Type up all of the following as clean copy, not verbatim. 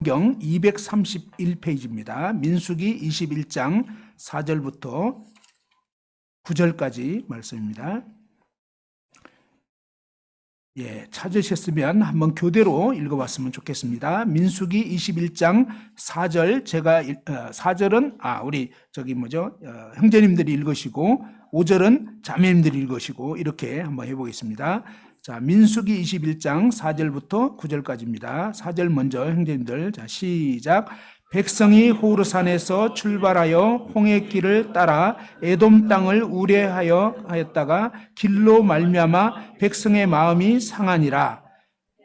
성경 231페이지입니다. 민수기 21장 4절부터 9절까지 말씀입니다. 찾으셨으면 한번 교대로 읽어봤으면 좋겠습니다. 민수기 21장 4절, 제가 4절은 우리 형제님들이 읽으시고 5절은 자매님들이 읽으시고 이렇게 한번 해보겠습니다. 자, 민수기 21장 4절부터 9절까지입니다. 4절 먼저 형제님들, 자, 시작. 백성이 호르산에서 출발하여 홍해 길을 따라 에돔 땅을 우레하였다가 길로 말미암아 백성의 마음이 상하니라.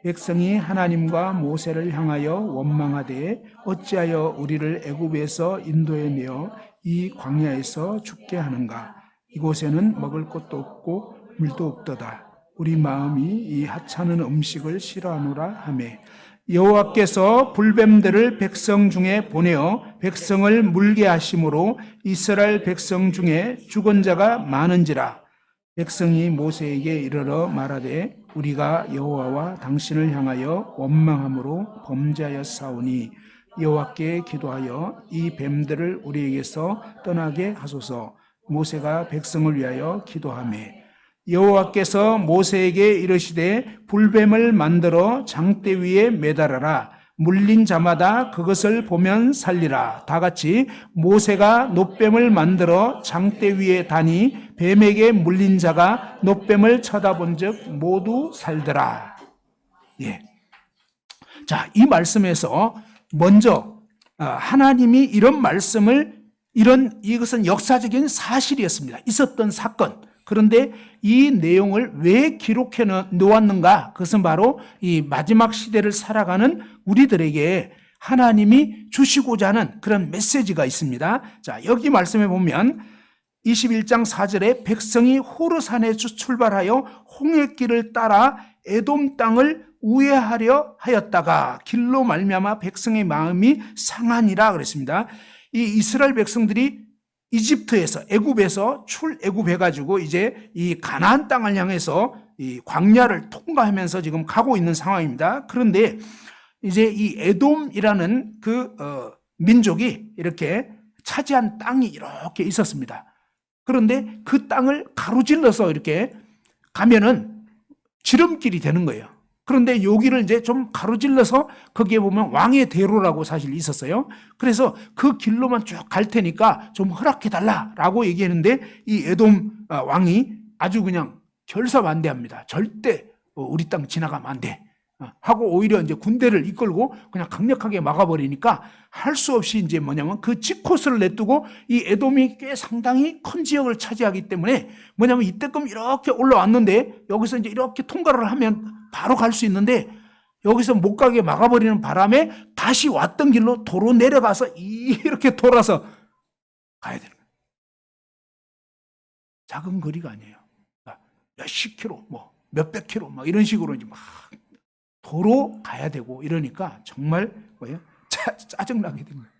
백성이 하나님과 모세를 향하여 원망하되 어찌하여 우리를 애굽에서 인도해 내어 이 광야에서 죽게 하는가. 이곳에는 먹을 것도 없고 물도 없도다. 우리 마음이 이 하찮은 음식을 싫어하노라 하매 여호와께서 불뱀들을 백성 중에 보내어 백성을 물게 하심으로 이스라엘 백성 중에 죽은 자가 많은지라. 백성이 모세에게 이르러 말하되 우리가 여호와와 당신을 향하여 원망함으로 범죄하였사오니 여호와께 기도하여 이 뱀들을 우리에게서 떠나게 하소서. 모세가 백성을 위하여 기도하매 여호와께서 모세에게 이르시되 불뱀을 만들어 장대 위에 매달아라. 물린 자마다 그것을 보면 살리라. 다 같이 모세가 놋뱀을 만들어 장대 위에 다니 뱀에게 물린 자가 놋뱀을 쳐다본 즉 모두 살더라. 자, 이 말씀에서 먼저 하나님이 이런 말씀을 이것은 역사적인 사실이었습니다. 있었던 사건. 그런데 이 내용을 왜 기록해 놓았는가? 그것은 바로 이 마지막 시대를 살아가는 우리들에게 하나님이 주시고자 하는 그런 메시지가 있습니다. 자, 여기 말씀해 보면 21장 4절에 백성이 호르산에서 출발하여 홍해길을 따라 에돔 땅을 우회하려 하였다가 길로 말미암아 백성의 마음이 상하니라 그랬습니다. 이 이스라엘 백성들이 이집트에서 애굽에서 출애굽해가지고 이제 이 가나안 땅을 향해서 이 광야를 통과하면서 지금 가고 있는 상황입니다. 그런데 이제 이 에돔이라는 민족이 이렇게 차지한 땅이 이렇게 있었습니다. 그런데 그 땅을 가로질러서 이렇게 가면은 지름길이 되는 거예요. 그런데 여기를 이제 좀 가로질러서 거기에 보면 왕의 대로라고 사실 있었어요. 그래서 그 길로만 쭉 갈 테니까 좀 허락해달라라고 얘기했는데 이 에돔 왕이 아주 그냥 결사반대합니다. 절대 우리 땅 지나가면 안 돼. 하고 오히려 이제 군대를 이끌고 그냥 강력하게 막아버리니까 할 수 없이 이제 뭐냐면 그 직코스를 내두고 이 에돔이 꽤 상당히 큰 지역을 차지하기 때문에 뭐냐면 이때끔 이렇게 올라왔는데 여기서 이제 이렇게 통과를 하면 바로 갈 수 있는데 여기서 못 가게 막아버리는 바람에 다시 왔던 길로 도로 내려가서 이렇게 돌아서 가야 되는 거예요. 작은 거리가 아니에요. 몇십 킬로, 몇백 킬로, 이런 식으로 이제 막 도로 가야 되고 이러니까 정말 짜증나게 된 거예요.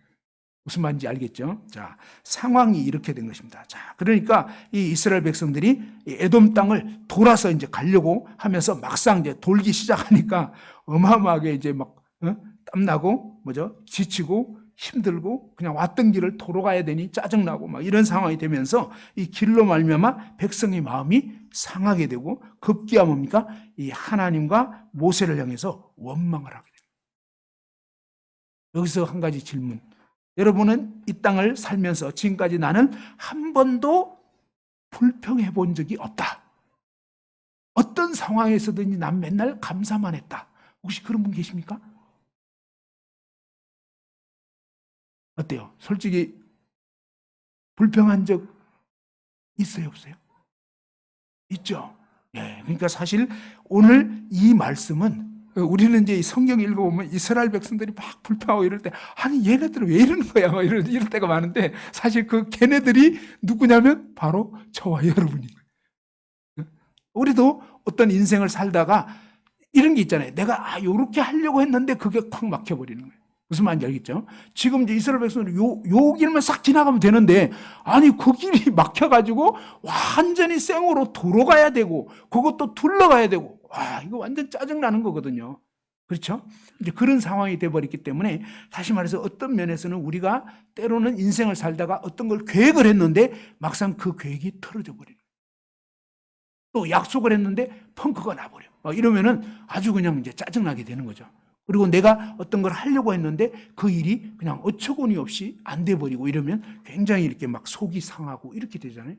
무슨 말인지 알겠죠? 자, 상황이 이렇게 된 것입니다. 자, 그러니까 이 이스라엘 백성들이 이 에돔 땅을 돌아서 이제 가려고 하면서 막상 이제 돌기 시작하니까 어마어마하게 이제 막 땀나고 지치고 힘들고 그냥 왔던 길을 도로 가야 되니 짜증나고 막 이런 상황이 되면서 이 길로 말미암아 백성의 마음이 상하게 되고 급기야 뭡니까? 이 하나님과 모세를 향해서 원망을 하게 됩니다. 여기서 한 가지 질문. 여러분은 이 땅을 살면서 지금까지 나는 한 번도 불평해 본 적이 없다. 어떤 상황에서든지 난 맨날 감사만 했다. 혹시 그런 분 계십니까? 어때요? 솔직히 불평한 적 있어요, 없어요? 있죠. 그러니까 사실 오늘 이 말씀은 우리는 이제 성경 읽어보면 이스라엘 백성들이 막 불평하고 이럴 때 아니 얘네들은 왜 이러는 거야 막 이럴 때가 많은데 사실 그 걔네들이 누구냐면 바로 저와 여러분인 거예요. 우리도 어떤 인생을 살다가 이런 게 있잖아요. 내가 요렇게 하려고 했는데 그게 콱 막혀버리는 거예요. 무슨 말인지 알겠죠? 지금 이제 이스라엘 백성들이 요 길만 싹 지나가면 되는데 아니 그 길이 막혀가지고 완전히 생으로 도로 가야 되고 그것도 둘러가야 되고 와 이거 완전 짜증나는 거거든요. 그렇죠? 이제 그런 상황이 돼버렸기 때문에 다시 말해서 어떤 면에서는 우리가 때로는 인생을 살다가 어떤 걸 계획을 했는데 막상 그 계획이 틀어져 버려요. 또 약속을 했는데 펑크가 나버려. 이러면은 아주 그냥 이제 짜증나게 되는 거죠. 그리고 내가 어떤 걸 하려고 했는데 그 일이 그냥 어처구니 없이 안 돼버리고 이러면 굉장히 이렇게 막 속이 상하고 이렇게 되잖아요.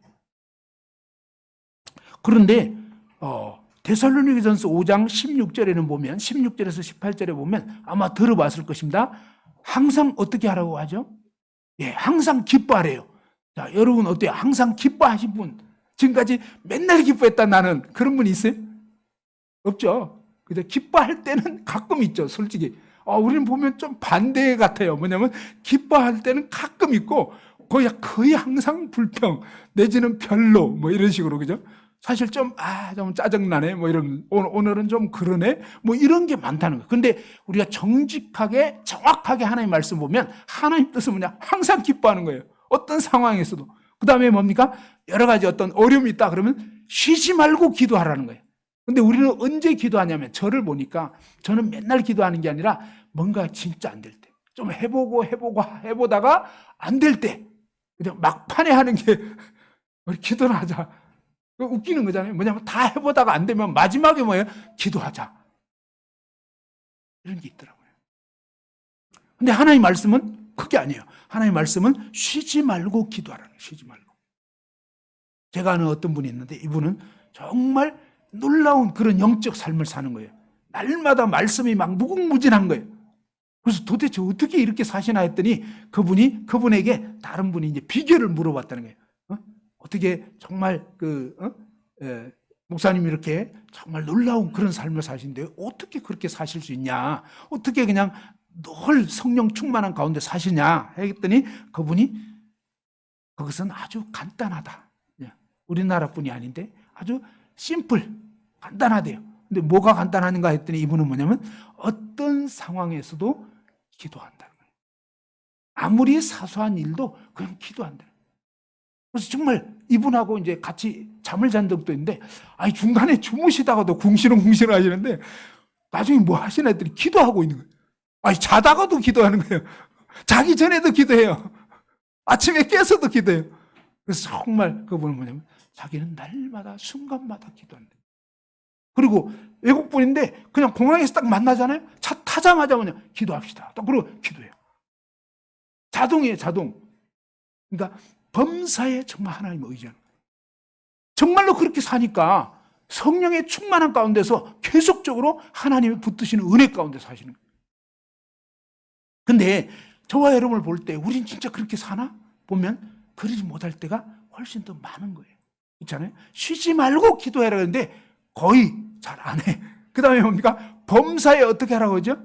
그런데 데살로니가전서 5장 16절에는 보면 16절에서 18절에 보면 아마 들어봤을 것입니다. 항상 어떻게 하라고 하죠? 예, 항상 기뻐하래요. 자, 여러분 어때요? 항상 기뻐하신 분, 지금까지 맨날 기뻐했다 나는 그런 분 있어요? 없죠. 근데 기뻐할 때는 가끔 있죠, 솔직히. 우리는 보면 좀 반대 같아요. 뭐냐면 기뻐할 때는 가끔 있고 거의 항상 불평 내지는 별로 뭐 이런 식으로, 그죠? 사실 좀 짜증나네 뭐 이런, 오늘은 좀 그러네 뭐 이런 게 많다는 거예요. 근데 우리가 정직하게 정확하게 하나님 말씀 보면 하나님 뜻은 뭐냐? 항상 기뻐하는 거예요. 어떤 상황에서도. 그 다음에 뭡니까? 여러 가지 어떤 어려움이 있다 그러면 쉬지 말고 기도하라는 거예요. 근데 우리는 언제 기도하냐면, 저를 보니까 저는 맨날 기도하는 게 아니라 뭔가 진짜 안 될 때, 좀 해보다가 안 될 때, 그냥 막판에 하는 게 우리 기도를 하자. 웃기는 거잖아요. 뭐냐면 다 해보다가 안 되면 마지막에 뭐예요? 기도하자. 이런 게 있더라고요. 근데 하나님 말씀은 그게 아니에요. 하나님 말씀은 쉬지 말고 기도하라는 거예요. 쉬지 말고. 제가 아는 어떤 분이 있는데 이분은 정말 놀라운 그런 영적 삶을 사는 거예요. 날마다 말씀이 막 무궁무진한 거예요. 그래서 도대체 어떻게 이렇게 사시나 했더니 그분에게 다른 분이 이제 비결을 물어봤다는 거예요. 어떻게 정말 목사님이 이렇게 정말 놀라운 그런 삶을 사신데 어떻게 그렇게 사실 수 있냐? 어떻게 그냥 늘 성령 충만한 가운데 사시냐? 했더니 그분이 그것은 아주 간단하다. 우리나라 분이 아닌데 아주 심플, 간단하대요. 근데 뭐가 간단한가 했더니 이분은 뭐냐면 어떤 상황에서도 기도한다는 거예요. 아무리 사소한 일도 그냥 기도한다. 그래서 정말 이분하고 이제 같이 잠을 잔 적도 있는데, 중간에 주무시다가도 궁시렁궁시렁 하시는데, 나중에 뭐 하시나 했더니 기도하고 있는 거예요. 자다가도 기도하는 거예요. 자기 전에도 기도해요. 아침에 깨서도 기도해요. 그래서 정말 그분은 뭐냐면, 자기는 날마다 순간마다 기도한다. 그리고 외국분인데, 그냥 공항에서 딱 만나잖아요? 차 타자마자 그냥 기도합시다. 또 그리고 기도해요. 자동이에요, 자동. 그러니까, 범사에 정말 하나님을 의지하는 거예요. 정말로 그렇게 사니까 성령의 충만한 가운데서 계속적으로 하나님이 붙드시는 은혜 가운데 사시는 거예요. 근데 저와 여러분을 볼 때 우린 진짜 그렇게 사나? 보면 그러지 못할 때가 훨씬 더 많은 거예요. 있잖아요. 쉬지 말고 기도해라 그러는데 거의 잘 안 해. 그 다음에 뭡니까? 범사에 어떻게 하라고 하죠?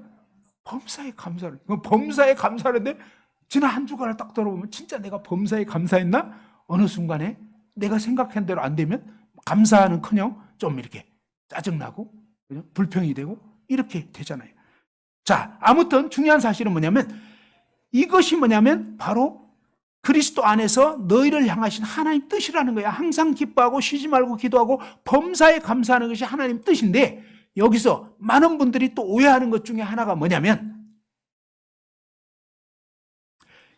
범사에 감사를. 범사에 감사하는데 지난 한 주간을 딱 돌아보면 진짜 내가 범사에 감사했나? 어느 순간에 내가 생각한 대로 안 되면 감사하는커녕 좀 이렇게 짜증나고 불평이 되고 이렇게 되잖아요. 자, 아무튼 중요한 사실은 뭐냐면 이것이 뭐냐면 바로 그리스도 안에서 너희를 향하신 하나님 뜻이라는 거야. 항상 기뻐하고 쉬지 말고 기도하고 범사에 감사하는 것이 하나님 뜻인데, 여기서 많은 분들이 또 오해하는 것 중에 하나가 뭐냐면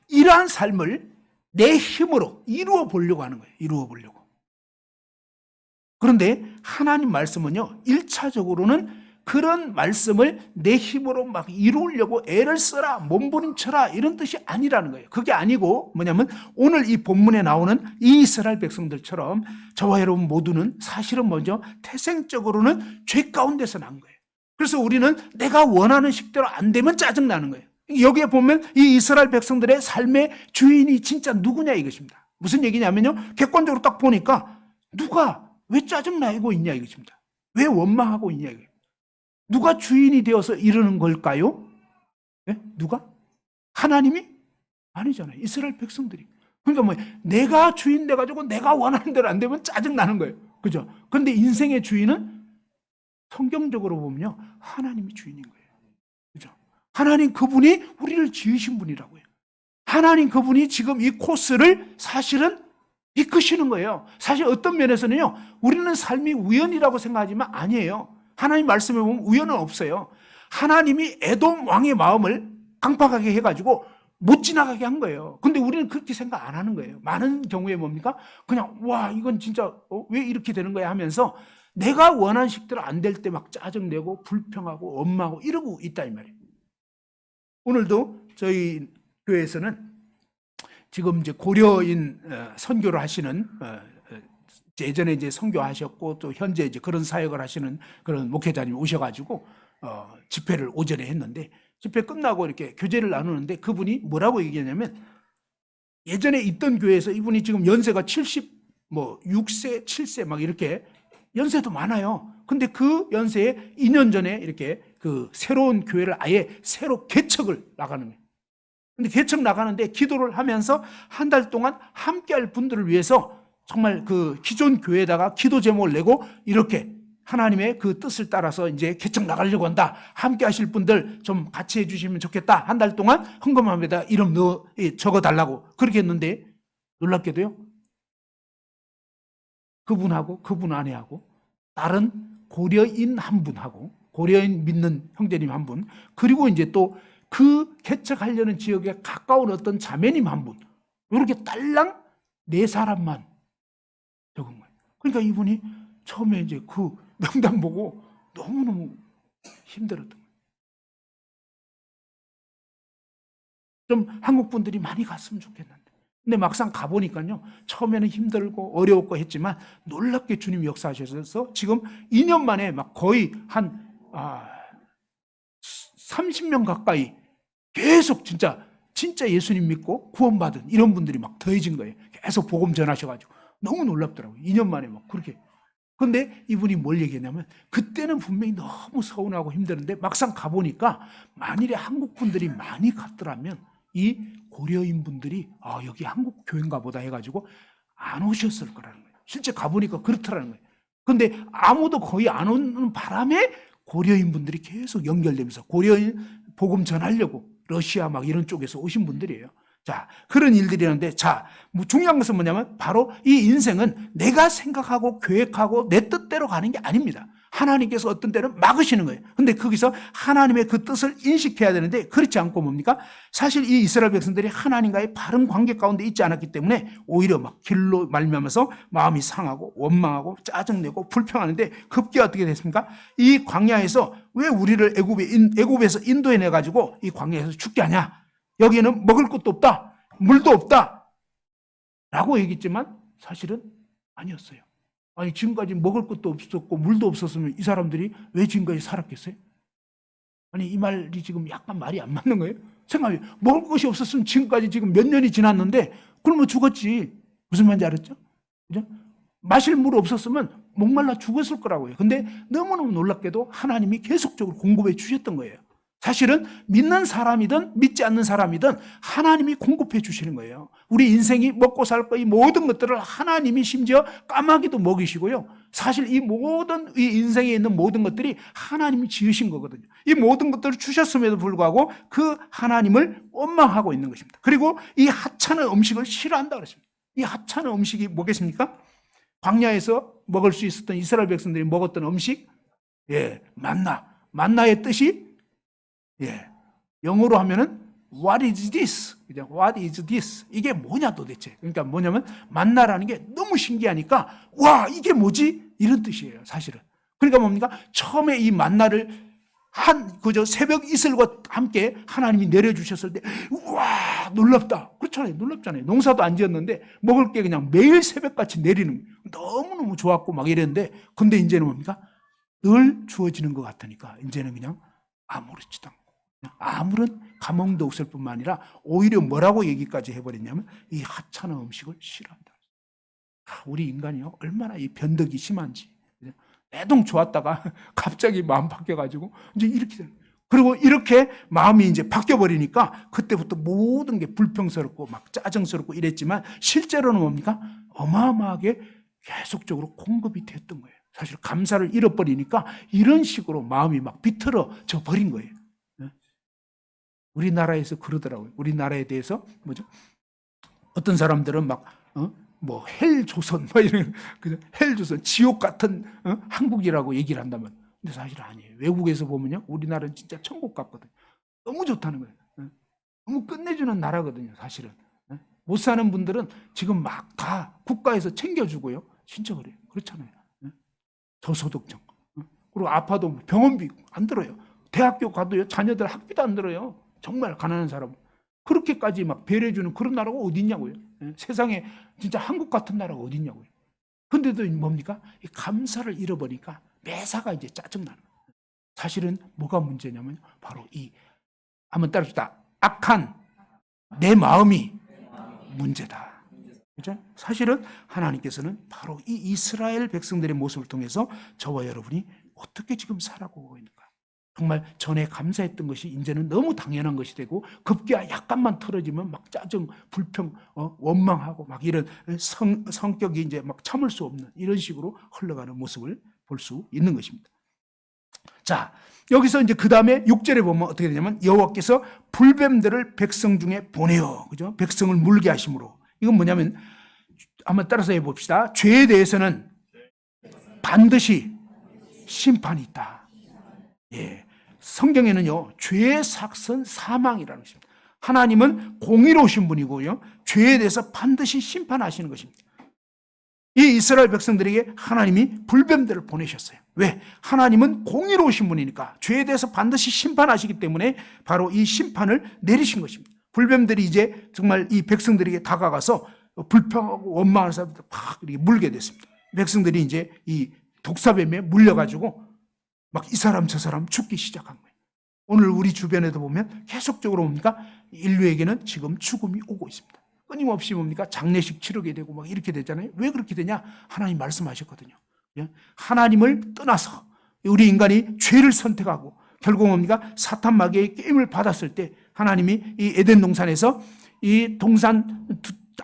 이러한 삶을 내 힘으로 이루어 보려고 하는 거예요. 이루어 보려고. 그런데 하나님 말씀은요, 1차적으로는 그런 말씀을 내 힘으로 막 이루려고 애를 써라, 몸부림쳐라 이런 뜻이 아니라는 거예요. 그게 아니고 뭐냐면 오늘 이 본문에 나오는 이 이스라엘 백성들처럼 저와 여러분 모두는 사실은 먼저 태생적으로는 죄 가운데서 난 거예요. 그래서 우리는 내가 원하는 식대로 안 되면 짜증나는 거예요. 여기에 보면 이 이스라엘 백성들의 삶의 주인이 진짜 누구냐 이것입니다. 무슨 얘기냐면요, 객관적으로 딱 보니까 누가 왜 짜증나고 있냐 이것입니다. 왜 원망하고 있냐 이거예요. 누가 주인이 되어서 이러는 걸까요? 네? 누가? 하나님이? 아니잖아요. 이스라엘 백성들이. 그러니까 뭐 내가 주인 돼가지고 내가 원하는 대로 안 되면 짜증나는 거예요. 그죠? 그런데 인생의 주인은 성경적으로 보면요, 하나님이 주인인 거예요. 그죠? 하나님 그분이 우리를 지으신 분이라고요. 하나님 그분이 지금 이 코스를 사실은 이끄시는 거예요. 사실 어떤 면에서는요, 우리는 삶이 우연이라고 생각하지만 아니에요. 하나님 말씀에 보면 우연은 없어요. 하나님이 에돔 왕의 마음을 강팍하게 해가지고 못 지나가게 한 거예요. 근데 우리는 그렇게 생각 안 하는 거예요. 많은 경우에 뭡니까? 그냥 와 이건 진짜 왜 이렇게 되는 거야 하면서 내가 원하는 식대로 안 될 때 막 짜증내고 불평하고 원망하고 이러고 있다 이 말이에요. 오늘도 저희 교회에서는 지금 이제 고려인 선교를 하시는 예전에 이제 선교하셨고 또 현재 이제 그런 사역을 하시는 그런 목회자님이 오셔가지고 집회를 오전에 했는데 집회 끝나고 이렇게 교제를 나누는데 그분이 뭐라고 얘기하냐면 예전에 있던 교회에서 이분이 지금 연세가 76세, 7세 막 이렇게 연세도 많아요. 근데 그 연세에 2년 전에 이렇게 그 새로운 교회를 아예 새로 개척을 나가는 거예요. 근데 개척 나가는데 기도를 하면서 한 달 동안 함께 할 분들을 위해서 정말 그 기존 교회에다가 기도 제목을 내고 이렇게 하나님의 그 뜻을 따라서 이제 개척 나가려고 한다. 함께 하실 분들 좀 같이 해주시면 좋겠다. 한 달 동안 헌금함에다 이름 적어달라고 그렇게 했는데 놀랍게도요. 그분하고 그분 아내하고 다른 고려인 한 분하고 고려인 믿는 형제님 한 분 그리고 이제 또 그 개척하려는 지역에 가까운 어떤 자매님 한 분 이렇게 딸랑 4사람만 적은 거예요. 그러니까 이분이 처음에 이제 그 명단 보고 너무너무 힘들었던 거예요. 좀 한국 분들이 많이 갔으면 좋겠는데. 근데 막상 가보니까요. 처음에는 힘들고 어려웠고 했지만 놀랍게 주님이 역사하셔서 지금 2년 만에 막 거의 한 30명 가까이 계속 진짜 예수님 믿고 구원받은 이런 분들이 막 더해진 거예요. 계속 복음 전하셔가지고. 너무 놀랍더라고요. 2년 만에 막 그렇게. 근데 이분이 뭘 얘기했냐면 그때는 분명히 너무 서운하고 힘들었는데 막상 가보니까 만일에 한국 분들이 많이 갔더라면 이 고려인 분들이 여기 한국 교회인가 보다 해가지고 안 오셨을 거라는 거예요. 실제 가보니까 그렇더라는 거예요. 근데 아무도 거의 안 오는 바람에 고려인 분들이 계속 연결되면서 고려인 복음 전하려고 러시아 막 이런 쪽에서 오신 분들이에요. 자, 그런 일들이 있는데, 자, 중요한 것은 뭐냐면, 바로 이 인생은 내가 생각하고 계획하고 내 뜻대로 가는 게 아닙니다. 하나님께서 어떤 때는 막으시는 거예요. 근데 거기서 하나님의 그 뜻을 인식해야 되는데, 그렇지 않고 뭡니까? 사실 이 이스라엘 백성들이 하나님과의 바른 관계 가운데 있지 않았기 때문에, 오히려 막 길로 말미암아서 마음이 상하고, 원망하고, 짜증내고, 불평하는데, 급기 어떻게 됐습니까? 이 광야에서 왜 우리를 애굽에서 인도해내가지고 이 광야에서 죽게 하냐? 여기에는 먹을 것도 없다. 물도 없다. 라고 얘기했지만 사실은 아니었어요. 아니 지금까지 먹을 것도 없었고 물도 없었으면 이 사람들이 왜 지금까지 살았겠어요? 아니 이 말이 지금 약간 말이 안 맞는 거예요? 생각해 먹을 것이 없었으면 지금까지 지금 몇 년이 지났는데 굶어 죽었지. 무슨 말인지 알았죠? 그죠? 마실 물 없었으면 목말라 죽었을 거라고요. 근데 너무너무 놀랍게도 하나님이 계속적으로 공급해 주셨던 거예요. 사실은 믿는 사람이든 믿지 않는 사람이든 하나님이 공급해 주시는 거예요. 우리 인생이 먹고 살 거 이 모든 것들을 하나님이 심지어 까마귀도 먹이시고요. 사실 이 모든 이 인생에 있는 모든 것들이 하나님이 지으신 거거든요. 이 모든 것들을 주셨음에도 불구하고 그 하나님을 원망하고 있는 것입니다. 그리고 이 하찮은 음식을 싫어한다 그랬습니다. 이 하찮은 음식이 뭐겠습니까? 광야에서 먹을 수 있었던 이스라엘 백성들이 먹었던 음식, 만나. 만나의 뜻이 영어로 하면은 What is this? What is this? 이게 뭐냐 도대체? 그러니까 뭐냐면 만나라는 게 너무 신기하니까 와 이게 뭐지? 이런 뜻이에요 사실은. 그러니까 뭡니까? 처음에 이 만나를 그저 새벽 이슬과 함께 하나님이 내려주셨을 때 와 놀랍다. 그렇잖아요. 놀랍잖아요. 농사도 안 지었는데 먹을 게 그냥 매일 새벽같이 내리는 너무너무 좋았고 막 이랬는데 근데 이제는 뭡니까? 늘 주어지는 것 같으니까 이제는 그냥 아무렇지도 않고 아무런 감흥도 없을 뿐만 아니라 오히려 뭐라고 얘기까지 해버렸냐면 이 하찮은 음식을 싫어한다. 우리 인간이요 얼마나 이 변덕이 심한지 애동 좋았다가 갑자기 마음 바뀌어가지고 이제 이렇게 되는 거예요. 그리고 이렇게 마음이 이제 바뀌어버리니까 그때부터 모든 게 불평스럽고 막 짜증스럽고 이랬지만 실제로는 뭡니까? 어마어마하게 계속적으로 공급이 됐던 거예요. 사실 감사를 잃어버리니까 이런 식으로 마음이 막 비틀어져 버린 거예요. 우리나라에서 그러더라고요. 우리나라에 대해서 뭐죠? 어떤 사람들은 막 헬조선 뭐 이런 헬조선 지옥 같은 한국이라고 얘기를 한다면 근데 사실 아니에요. 외국에서 보면요, 우리나라는 진짜 천국 같거든요. 너무 좋다는 거예요. 너무 끝내주는 나라거든요, 사실은. 못 사는 분들은 지금 막 다 국가에서 챙겨주고요. 진짜 그래요. 그렇잖아요. 저소득층. 그리고 아파도 병원비 안 들어요. 대학교 가도요, 자녀들 학비도 안 들어요. 정말 가난한 사람은. 그렇게까지 막 배려해주는 그런 나라가 어디 있냐고요. 세상에 진짜 한국 같은 나라가 어디 있냐고요. 근데도 뭡니까? 이 감사를 잃어버리니까 매사가 이제 짜증나는 거예요. 사실은 뭐가 문제냐면 바로 이, 한번 따라합시다. 악한 내 마음이 문제다. 그죠? 사실은 하나님께서는 바로 이 이스라엘 백성들의 모습을 통해서 저와 여러분이 어떻게 지금 살아가고 있는가. 정말 전에 감사했던 것이 이제는 너무 당연한 것이 되고 급기야 약간만 틀어지면 막 짜증, 불평, 원망하고 막 이런 성격이 이제 막 참을 수 없는 이런 식으로 흘러가는 모습을 볼 수 있는 것입니다. 자, 여기서 이제 그 다음에 6절에 보면 어떻게 되냐면 여호와께서 불뱀들을 백성 중에 보내어, 그죠? 백성을 물게 하심으로. 이건 뭐냐면 한번 따라서 해봅시다. 죄에 대해서는 반드시 심판이 있다. 예, 성경에는요, 죄의 삭은 사망이라는 것입니다. 하나님은 공의로우신 분이고요, 죄에 대해서 반드시 심판하시는 것입니다. 이 이스라엘 백성들에게 하나님이 불뱀들을 보내셨어요. 왜? 하나님은 공의로우신 분이니까 죄에 대해서 반드시 심판하시기 때문에 바로 이 심판을 내리신 것입니다. 불뱀들이 이제 정말 이 백성들에게 다가가서 불평하고 원망하는 사람들 막 이렇게 물게 됐습니다. 백성들이 이제 이 독사뱀에 물려가지고 막 이 사람 저 사람 죽기 시작한 거예요. 오늘 우리 주변에도 보면 계속적으로 뭡니까? 인류에게는 지금 죽음이 오고 있습니다. 끊임없이 뭡니까? 장례식 치르게 되고 막 이렇게 되잖아요. 왜 그렇게 되냐? 하나님 말씀하셨거든요. 하나님을 떠나서 우리 인간이 죄를 선택하고 결국 뭡니까? 사탄 마귀의 게임을 받았을 때 하나님이 이 에덴 동산에서 이 동산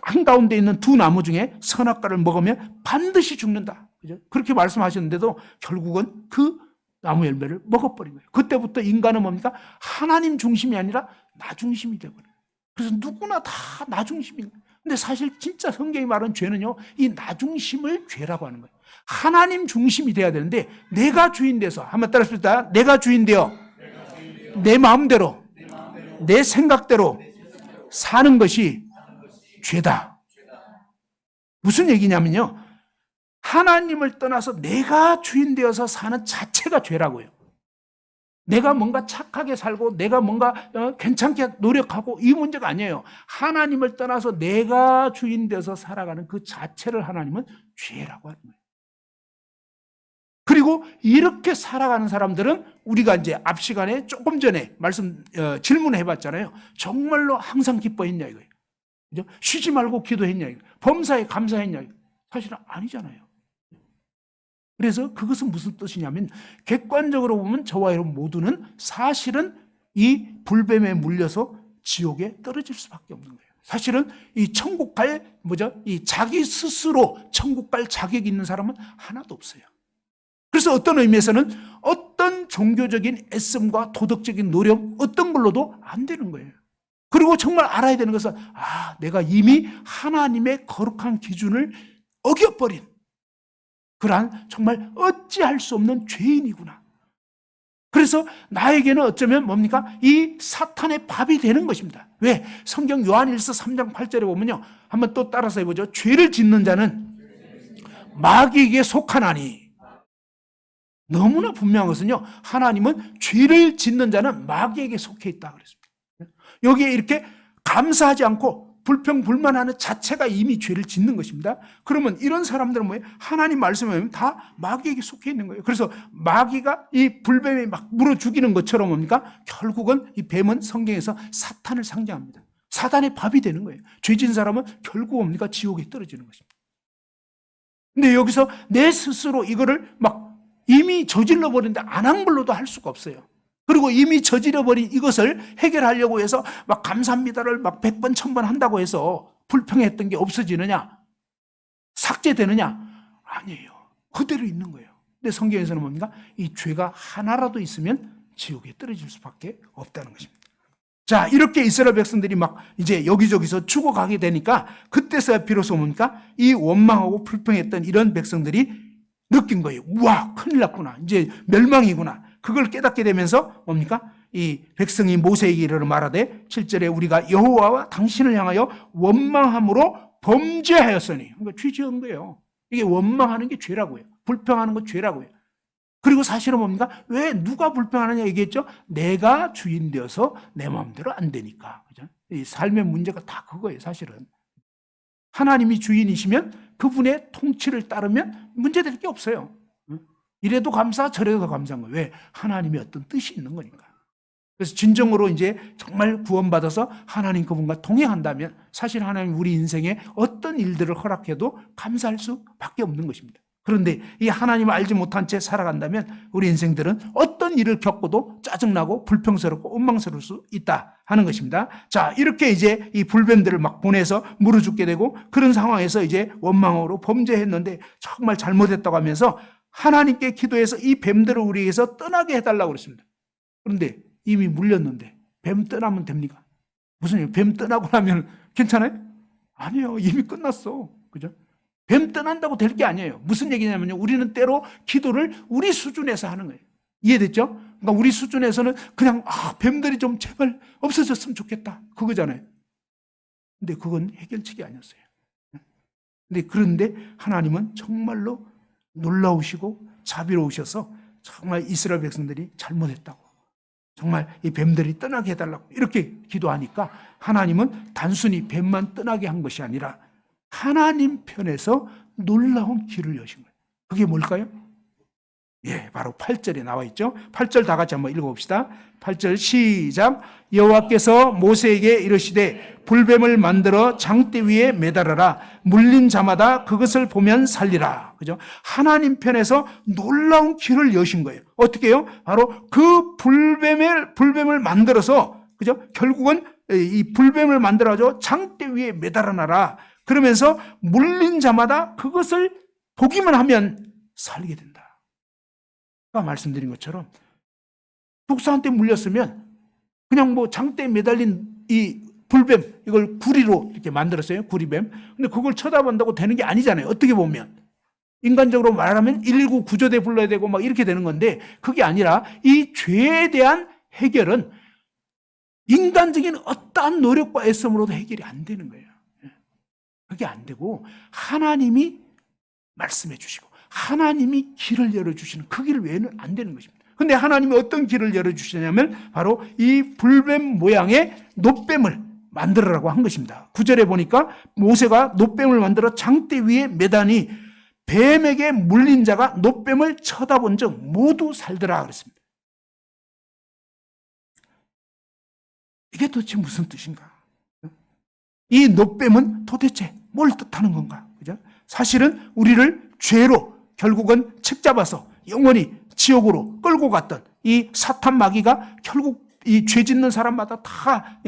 한가운데 있는 두 나무 중에 선악과를 먹으면 반드시 죽는다. 그죠? 그렇게 말씀하셨는데도 결국은 그 나무 열매를 먹어버린 거예요. 그때부터 인간은 뭡니까? 하나님 중심이 아니라 나 중심이 되어버려요. 그래서 누구나 다 나 중심인 거예요. 근데 사실 진짜 성경이 말하는 죄는요, 이 나 중심을 죄라고 하는 거예요. 하나님 중심이 돼야 되는데 내가 주인 돼서, 한번 따라합시다. 내가 주인 되어 내 마음대로 내 생각대로 사는 것이 죄다. 무슨 얘기냐면요, 하나님을 떠나서 내가 주인 되어서 사는 자체가 죄라고요. 내가 뭔가 착하게 살고 내가 뭔가 괜찮게 노력하고 이 문제가 아니에요. 하나님을 떠나서 내가 주인 되어서 살아가는 그 자체를 하나님은 죄라고 하는 거예요. 그리고 이렇게 살아가는 사람들은 우리가 이제 앞 시간에 조금 전에 질문해 봤잖아요. 정말로 항상 기뻐했냐 이거예요. 그죠? 쉬지 말고 기도했냐 이거예요. 범사에 감사했냐 이거예요. 사실은 아니잖아요. 그래서 그것은 무슨 뜻이냐면 객관적으로 보면 저와 여러분 모두는 사실은 이 불뱀에 물려서 지옥에 떨어질 수밖에 없는 거예요. 사실은 이 천국 갈 이 자기 스스로 천국 갈 자격이 있는 사람은 하나도 없어요. 그래서 어떤 의미에서는 어떤 종교적인 애씀과 도덕적인 노력 어떤 걸로도 안 되는 거예요. 그리고 정말 알아야 되는 것은 내가 이미 하나님의 거룩한 기준을 어겨버린 그러한 정말 어찌할 수 없는 죄인이구나. 그래서 나에게는 어쩌면 뭡니까? 이 사탄의 밥이 되는 것입니다. 왜? 성경 요한일서 3장 8절에 보면요, 한번 또 따라서 해보죠. 죄를 짓는 자는 마귀에게 속하나니. 너무나 분명한 것은요, 하나님은 죄를 짓는 자는 마귀에게 속해 있다 그랬습니다. 여기에 이렇게 감사하지 않고 불평불만하는 자체가 이미 죄를 짓는 것입니다. 그러면 이런 사람들은 뭐예요? 하나님 말씀에 보면 다 마귀에게 속해 있는 거예요. 그래서 마귀가 이 불뱀에 막 물어 죽이는 것처럼 뭡니까? 결국은 이 뱀은 성경에서 사탄을 상징합니다. 사단의 밥이 되는 거예요. 죄 지은 사람은 결국 뭡니까? 지옥에 떨어지는 것입니다. 근데 여기서 내 스스로 이거를 막 이미 저질러 버린데 안 한 걸로도 할 수가 없어요. 그리고 이미 저질러버린 이것을 해결하려고 해서 막 감사합니다를 막 100번, 1000번 한다고 해서 불평했던 게 없어지느냐? 삭제되느냐? 아니에요. 그대로 있는 거예요. 근데 성경에서는 뭡니까? 이 죄가 하나라도 있으면 지옥에 떨어질 수밖에 없다는 것입니다. 자, 이렇게 이스라엘 백성들이 막 이제 여기저기서 죽어가게 되니까 그때서야 비로소 뭡니까? 이 원망하고 불평했던 이런 백성들이 느낀 거예요. 우와, 큰일 났구나. 이제 멸망이구나. 그걸 깨닫게 되면서 뭡니까? 이 백성이 모세에게 이르러 말하되 7절에 우리가 여호와와 당신을 향하여 원망함으로 범죄하였으니. 그러니까 죄 지은 거예요. 이게 원망하는 게 죄라고요. 불평하는 거 죄라고요. 그리고 사실은 뭡니까? 왜 누가 불평하느냐 얘기했죠? 내가 주인 되어서 내 마음대로 안 되니까. 그죠? 이 삶의 문제가 다 그거예요, 사실은. 하나님이 주인이시면 그분의 통치를 따르면 문제될 게 없어요. 이래도 감사, 저래도 감사한 거예요. 왜? 하나님의 어떤 뜻이 있는 거니까. 그래서 진정으로 이제 정말 구원받아서 하나님 그분과 동행한다면 사실 하나님 우리 인생에 어떤 일들을 허락해도 감사할 수밖에 없는 것입니다. 그런데 이 하나님을 알지 못한 채 살아간다면 우리 인생들은 어떤 일을 겪어도 짜증나고 불평스럽고 원망스러울 수 있다 하는 것입니다. 자, 이렇게 이제 이 불뱀들을 막 보내서 물어 죽게 되고 그런 상황에서 이제 원망으로 범죄했는데 정말 잘못했다고 하면서 하나님께 기도해서 이 뱀들을 우리에게서 떠나게 해달라고 그랬습니다. 그런데 이미 물렸는데 뱀 떠나면 됩니까? 무슨 일? 뱀 떠나고 나면 괜찮아요? 아니에요. 이미 끝났어. 그죠? 뱀 떠난다고 될 게 아니에요. 무슨 얘기냐면요. 우리는 때로 기도를 우리 수준에서 하는 거예요. 이해됐죠? 그러니까 우리 수준에서는 그냥 뱀들이 좀 제발 없어졌으면 좋겠다. 그거잖아요. 근데 그건 해결책이 아니었어요. 그런데 하나님은 정말로 놀라우시고 자비로우셔서 정말 이스라엘 백성들이 잘못했다고. 정말 이 뱀들이 떠나게 해달라고 이렇게 기도하니까 하나님은 단순히 뱀만 떠나게 한 것이 아니라 하나님 편에서 놀라운 길을 여신 거예요. 그게 뭘까요? 예, 바로 8절에 나와 있죠. 8절 다 같이 한번 읽어봅시다. 8절 시작. 여호와께서 모세에게 이르시되 불뱀을 만들어 장대 위에 매달아라. 물린 자마다 그것을 보면 살리라. 그죠? 하나님 편에서 놀라운 길을 여신 거예요. 어떻게 해요? 바로 그 불뱀을 만들어서, 그죠? 결국은 이 불뱀을 만들어서 장대 위에 매달아놔라. 그러면서 물린 자마다 그것을 보기만 하면 살게 된다. 아까 말씀드린 것처럼 독사한테 물렸으면 그냥 뭐 장대에 매달린 이 불뱀, 이걸 구리로 이렇게 만들었어요. 구리뱀. 근데 그걸 쳐다본다고 되는 게 아니잖아요. 어떻게 보면. 인간적으로 말하면 119 구조대 불러야 되고 막 이렇게 되는 건데 그게 아니라 이 죄에 대한 해결은 인간적인 어떠한 노력과 애씀으로도 해결이 안 되는 거예요. 그게 안 되고 하나님이 말씀해 주시고 하나님이 길을 열어주시는 그 길 외에는 안 되는 것입니다. 그런데 하나님이 어떤 길을 열어주시냐면 바로 이 불뱀 모양의 놋뱀을 만들으라고 한 것입니다. 9절에 보니까 모세가 놋뱀을 만들어 장대 위에 매다니 뱀에게 물린 자가 놋뱀을 쳐다본 적 모두 살더라 그랬습니다. 이게 도대체 무슨 뜻인가? 이 놋뱀은 도대체 뭘 뜻하는 건가? 그죠? 사실은 우리를 죄로 결국은 책잡아서 영원히 지옥으로 끌고 갔던 이 사탄 마귀가 결국 이 죄 짓는 사람마다 다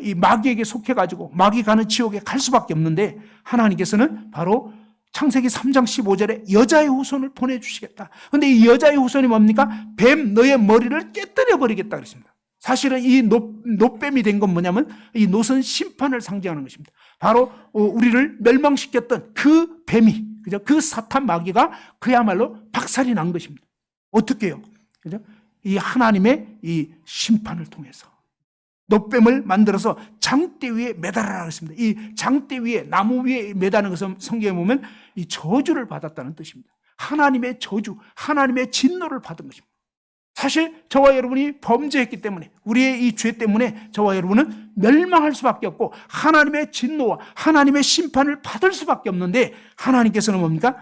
이 마귀에게 속해가지고 마귀 가는 지옥에 갈 수밖에 없는데 하나님께서는 바로 창세기 3장 15절에 여자의 후손을 보내주시겠다. 그런데 이 여자의 후손이 뭡니까? 뱀 너의 머리를 깨뜨려 버리겠다 그랬습니다. 사실은 이 놋뱀이 된 건 뭐냐면 이 놋은 심판을 상징하는 것입니다. 바로 우리를 멸망시켰던 그 뱀이, 그죠? 그 사탄 마귀가 그야말로 박살이 난 것입니다. 어떻게 해요? 그죠? 이 하나님의 이 심판을 통해서 놋뱀을 만들어서 장대 위에 매달아라 그랬습니다. 이 장대 위에 나무 위에 매다는 것은 성경에 보면 이 저주를 받았다는 뜻입니다. 하나님의 저주, 하나님의 진노를 받은 것입니다. 사실 저와 여러분이 범죄했기 때문에 우리의 이 죄 때문에 저와 여러분은 멸망할 수밖에 없고 하나님의 진노와 하나님의 심판을 받을 수밖에 없는데 하나님께서는 뭡니까?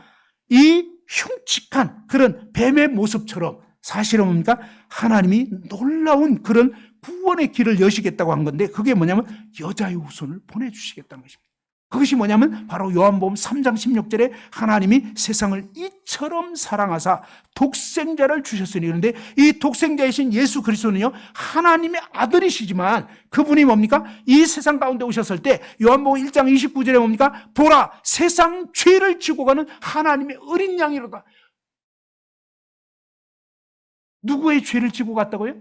이 흉측한 그런 뱀의 모습처럼 사실은 뭡니까? 하나님이 놀라운 그런 구원의 길을 여시겠다고 한 건데 그게 뭐냐면 여자의 후손을 보내주시겠다는 것입니다. 그것이 뭐냐면 바로 요한복음 3장 16절에 하나님이 세상을 이처럼 사랑하사 독생자를 주셨으니 그런데 이 독생자이신 예수 그리스도는요 하나님의 아들이시지만 그분이 뭡니까? 이 세상 가운데 오셨을 때 요한복음 1장 29절에 뭡니까? 보라 세상 죄를 지고 가는 하나님의 어린 양이로다. 누구의 죄를 지고 갔다고요?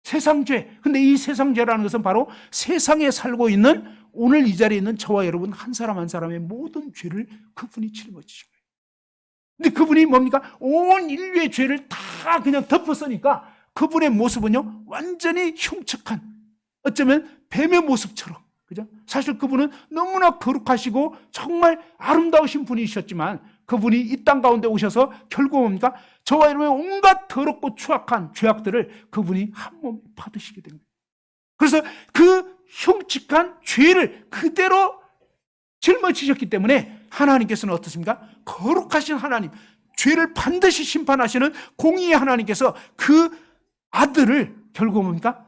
세상 죄. 근데 이 세상 죄라는 것은 바로 세상에 살고 있는 오늘 이 자리에 있는 저와 여러분 한 사람 한 사람의 모든 죄를 그분이 짊어지신 거예요. 근데 그분이 뭡니까? 온 인류의 죄를 다 그냥 덮었으니까 그분의 모습은요, 완전히 흉측한, 어쩌면 뱀의 모습처럼. 그죠? 사실 그분은 너무나 거룩하시고 정말 아름다우신 분이셨지만 그분이 이 땅 가운데 오셔서 결국 뭡니까? 저와 여러분의 온갖 더럽고 추악한 죄악들을 그분이 한 몸에 받으시게 된 거예요. 그래서 그 흉측한 죄를 그대로 짊어지셨기 때문에 하나님께서는 어떻습니까? 거룩하신 하나님, 죄를 반드시 심판하시는 공의의 하나님께서 그 아들을 결국 뭡니까?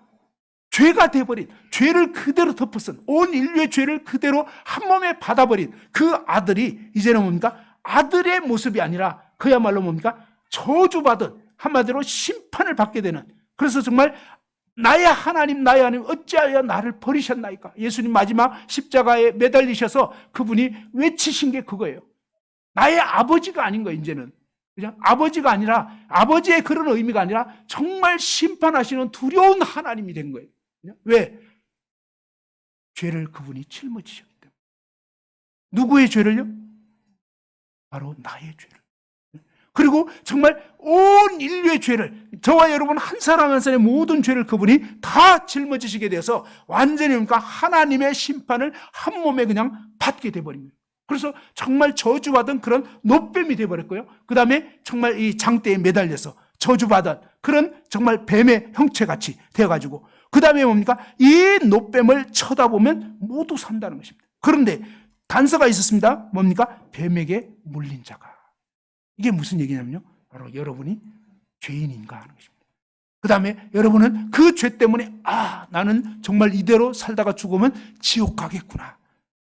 죄가 돼버린, 죄를 그대로 덮어쓴, 온 인류의 죄를 그대로 한 몸에 받아버린 그 아들이 이제는 뭡니까? 아들의 모습이 아니라 그야말로 뭡니까? 저주받은, 한마디로 심판을 받게 되는, 그래서 정말 나의 하나님 어찌하여 나를 버리셨나이까? 예수님 마지막 십자가에 매달리셔서 그분이 외치신 게 그거예요. 나의 아버지가 아닌 거예요, 이제는. 그죠? 아버지가 아니라, 아버지의 그런 의미가 아니라 정말 심판하시는 두려운 하나님이 된 거예요. 그죠? 왜? 죄를 그분이 짊어지셨기 때문에. 누구의 죄를요? 바로 나의 죄를. 그리고 정말 온 인류의 죄를, 저와 여러분 한 사람 한 사람의 모든 죄를 그분이 다 짊어지시게 돼서 완전히 그러니까 하나님의 심판을 한 몸에 그냥 받게 돼버린 거예요. 그래서 정말 저주받은 그런 노뱀이 돼버렸고요. 그 다음에 정말 이 장대에 매달려서 저주받은 그런 정말 뱀의 형체같이 되어가지고, 그 다음에 뭡니까? 이 노뱀을 쳐다보면 모두 산다는 것입니다. 그런데 단서가 있었습니다. 뭡니까? 뱀에게 물린 자가. 이게 무슨 얘기냐면요, 바로 여러분이 죄인인가 하는 것입니다. 그 다음에 여러분은 그 죄 때문에 나는 정말 이대로 살다가 죽으면 지옥 가겠구나.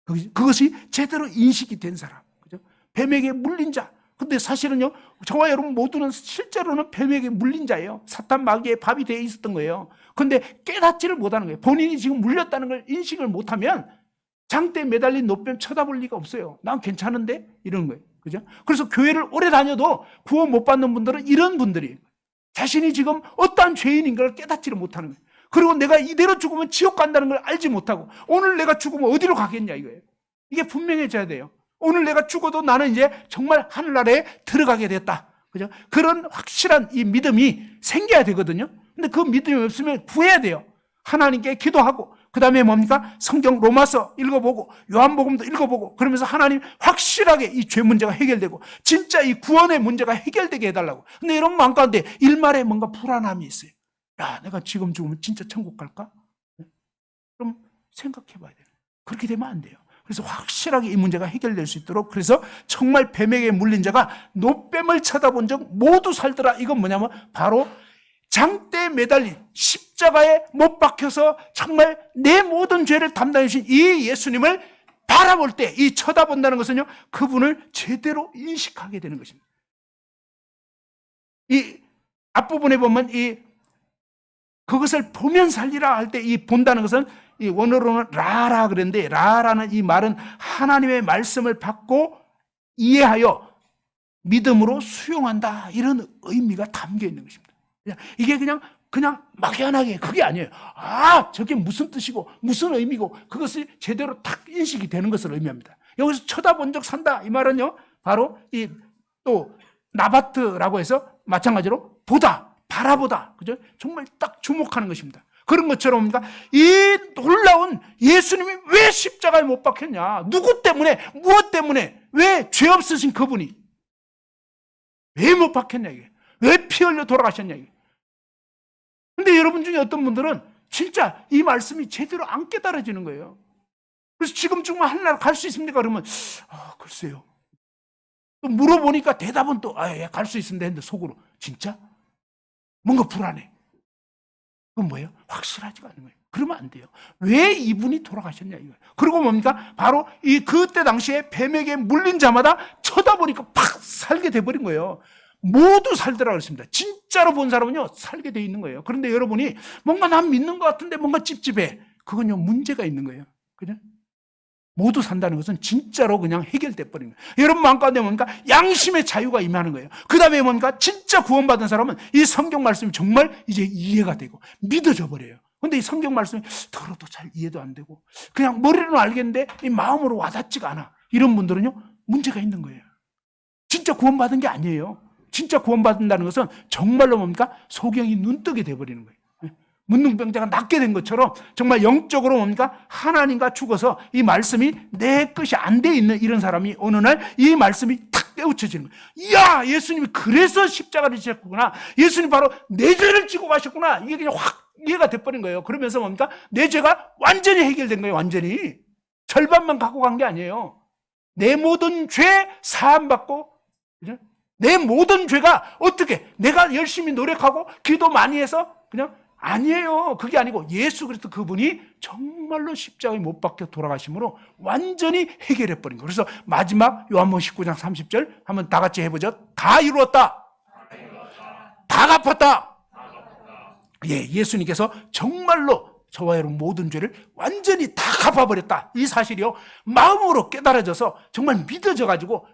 그것이 제대로 인식이 된 사람, 그죠? 뱀에게 물린 자. 근데 사실은요, 저와 여러분 모두는 실제로는 뱀에게 물린 자예요. 사탄 마귀의 밥이 되어 있었던 거예요. 근데 깨닫지를 못하는 거예요. 본인이 지금 물렸다는 걸 인식을 못하면 장대에 매달린 노뱀 쳐다볼 리가 없어요. 난 괜찮은데? 이런 거예요. 그죠? 그래서 교회를 오래 다녀도 구원 못 받는 분들은 이런 분들이에요. 자신이 지금 어떠한 죄인인 걸 깨닫지를 못하는 거예요. 그리고 내가 이대로 죽으면 지옥 간다는 걸 알지 못하고, 오늘 내가 죽으면 어디로 가겠냐 이거예요. 이게 분명해져야 돼요. 오늘 내가 죽어도 나는 이제 정말 하늘나라에 들어가게 됐다. 그죠? 그런 확실한 이 믿음이 생겨야 되거든요. 근데 그 믿음이 없으면 구해야 돼요. 하나님께 기도하고, 그 다음에 뭡니까? 성경 로마서 읽어보고 요한복음도 읽어보고, 그러면서 하나님 확실하게 이 죄 문제가 해결되고 진짜 이 구원의 문제가 해결되게 해달라고. 근데 이런 마음 가운데 일말에 뭔가 불안함이 있어요. 야, 내가 지금 죽으면 진짜 천국 갈까? 그럼 생각해 봐야 돼요. 그렇게 되면 안 돼요. 그래서 확실하게 이 문제가 해결될 수 있도록, 그래서 정말 뱀에게 물린 자가 노뱀을 쳐다본 적 모두 살더라. 이건 뭐냐면 바로 장대에 매달린 십자가에 못 박혀서 정말 내 모든 죄를 담당해 주신 이 예수님을 바라볼 때, 이 쳐다본다는 것은요, 그분을 제대로 인식하게 되는 것입니다. 이 앞부분에 보면 그것을 보면 살리라 할 때 이 본다는 것은 이 원어로는 라라 그랬는데, 라라는 이 말은 하나님의 말씀을 받고 이해하여 믿음으로 수용한다, 이런 의미가 담겨 있는 것입니다. 이게 그냥 막연하게 그게 아니에요. 저게 무슨 뜻이고 무슨 의미고 그것이 제대로 딱 인식이 되는 것을 의미합니다. 여기서 쳐다본 적 산다 이 말은요, 바로 이 또 나바트라고 해서 마찬가지로 보다, 바라보다, 그죠? 정말 딱 주목하는 것입니다. 그런 것처럼 이 놀라운 예수님이 왜 십자가에 못 박혔냐? 누구 때문에? 무엇 때문에? 왜 죄 없으신 그분이 왜 못 박혔냐 이게? 왜 피 흘려 돌아가셨냐 이게? 근데 여러분 중에 어떤 분들은 진짜 이 말씀이 제대로 안 깨달아지는 거예요. 그래서 지금 정말 하늘나라 갈 수 있습니까? 그러면 글쎄요. 또 물어보니까 대답은 또 갈 수 있습니다 했는데 속으로 진짜? 뭔가 불안해. 그건 뭐예요? 확실하지가 않은 거예요. 그러면 안 돼요. 왜 이분이 돌아가셨냐 이거예요. 그리고 뭡니까? 바로 그때 당시에 뱀에게 물린 자마다 쳐다보니까 팍 살게 돼버린 거예요. 모두 살더라 그랬습니다. 진짜로 본 사람은요 살게 돼 있는 거예요. 그런데 여러분이 뭔가 난 믿는 것 같은데 뭔가 찝찝해. 그건요 문제가 있는 거예요. 그죠? 모두 산다는 것은 진짜로 그냥 해결돼 버린 거예요. 여러분 마음 가운데 뭡니까? 양심의 자유가 임하는 거예요. 그 다음에 뭡니까? 진짜 구원받은 사람은 이 성경 말씀이 정말 이제 이해가 되고 믿어져 버려요. 근데 이 성경 말씀이 들어도 잘 이해도 안 되고 그냥 머리로는 알겠는데 이 마음으로 와닿지가 않아. 이런 분들은요 문제가 있는 거예요. 진짜 구원받은 게 아니에요. 진짜 구원받는다는 것은 정말로 뭡니까? 소경이 눈뜨게 돼버리는 거예요. 문둥병자가 낫게 된 것처럼 정말 영적으로 뭡니까? 하나님과 죽어서 이 말씀이 내 것이 안 돼 있는 이런 사람이 어느 날 이 말씀이 탁 깨우쳐지는 거예요. 이야, 예수님이 그래서 십자가를 지셨구나. 예수님 바로 내 죄를 지고 가셨구나. 이게 그냥 확 이해가 돼버린 거예요. 그러면서 뭡니까? 내 죄가 완전히 해결된 거예요. 완전히. 절반만 갖고 간 게 아니에요. 내 모든 죄 사함받고, 그죠? 내 모든 죄가 어떻게 내가 열심히 노력하고 기도 많이 해서 그냥 아니에요. 그게 아니고 예수 그리스도 그분이 정말로 십자가에 못 박혀 돌아가심으로 완전히 해결해 버린 거예요. 그래서 마지막 요한복음 19장 30절 한번 다 같이 해보죠. 다 이루었다. 다 갚았다. 예, 예수님께서 정말로 저와 여러분 모든 죄를 완전히 다 갚아버렸다. 이 사실이요. 마음으로 깨달아져서 정말 믿어져가지고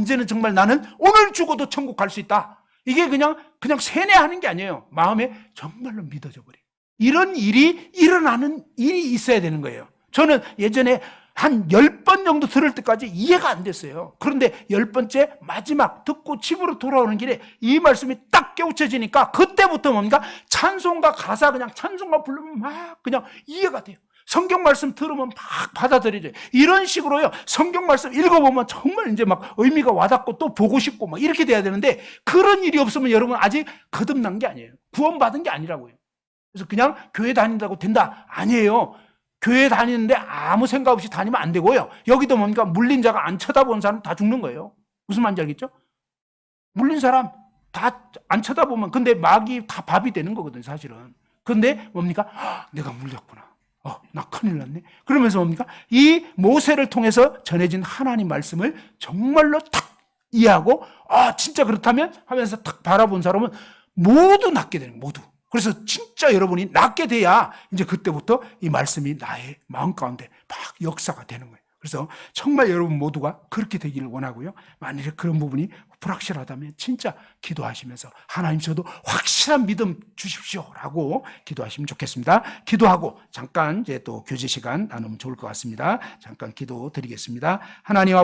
이제는 정말 나는 오늘 죽어도 천국 갈 수 있다. 이게 그냥 세뇌하는 게 아니에요. 마음에 정말로 믿어져 버려요. 이런 일이 일어나는 일이 있어야 되는 거예요. 저는 예전에 한 10번 정도 들을 때까지 이해가 안 됐어요. 그런데 10번째 마지막 듣고 집으로 돌아오는 길에 이 말씀이 딱 깨우쳐지니까 그때부터 뭔가 찬송가 가사 그냥 찬송가 부르면 막 그냥 이해가 돼요. 성경 말씀 들으면 막 받아들여져요. 이런 식으로요. 성경 말씀 읽어보면 정말 이제 막 의미가 와닿고 또 보고 싶고 막 이렇게 돼야 되는데 그런 일이 없으면 여러분 아직 거듭난 게 아니에요. 구원받은 게 아니라고요. 그래서 그냥 교회 다닌다고 된다? 아니에요. 교회 다니는데 아무 생각 없이 다니면 안 되고요. 여기도 뭡니까? 물린 자가 안 쳐다보는 사람 다 죽는 거예요. 무슨 말인지 알겠죠? 물린 사람 다 안 쳐다보면 근데 막이 다 밥이 되는 거거든요, 사실은. 근데 뭡니까? 내가 물렸구나. 나 큰일 났네. 그러면서 뭡니까? 이 모세를 통해서 전해진 하나님 말씀을 정말로 탁 이해하고 진짜 그렇다면 하면서 탁 바라본 사람은 모두 낫게 되는 거예요. 모두. 그래서 진짜 여러분이 낫게 돼야 이제 그때부터 이 말씀이 나의 마음 가운데 막 역사가 되는 거예요. 그래서 정말 여러분 모두가 그렇게 되기를 원하고요. 만일에 그런 부분이 불확실하다면 진짜 기도하시면서 하나님 저도 확실한 믿음 주십시오라고 기도하시면 좋겠습니다. 기도하고 잠깐 이제 또 교제 시간 나누면 좋을 것 같습니다. 잠깐 기도 드리겠습니다. 하나님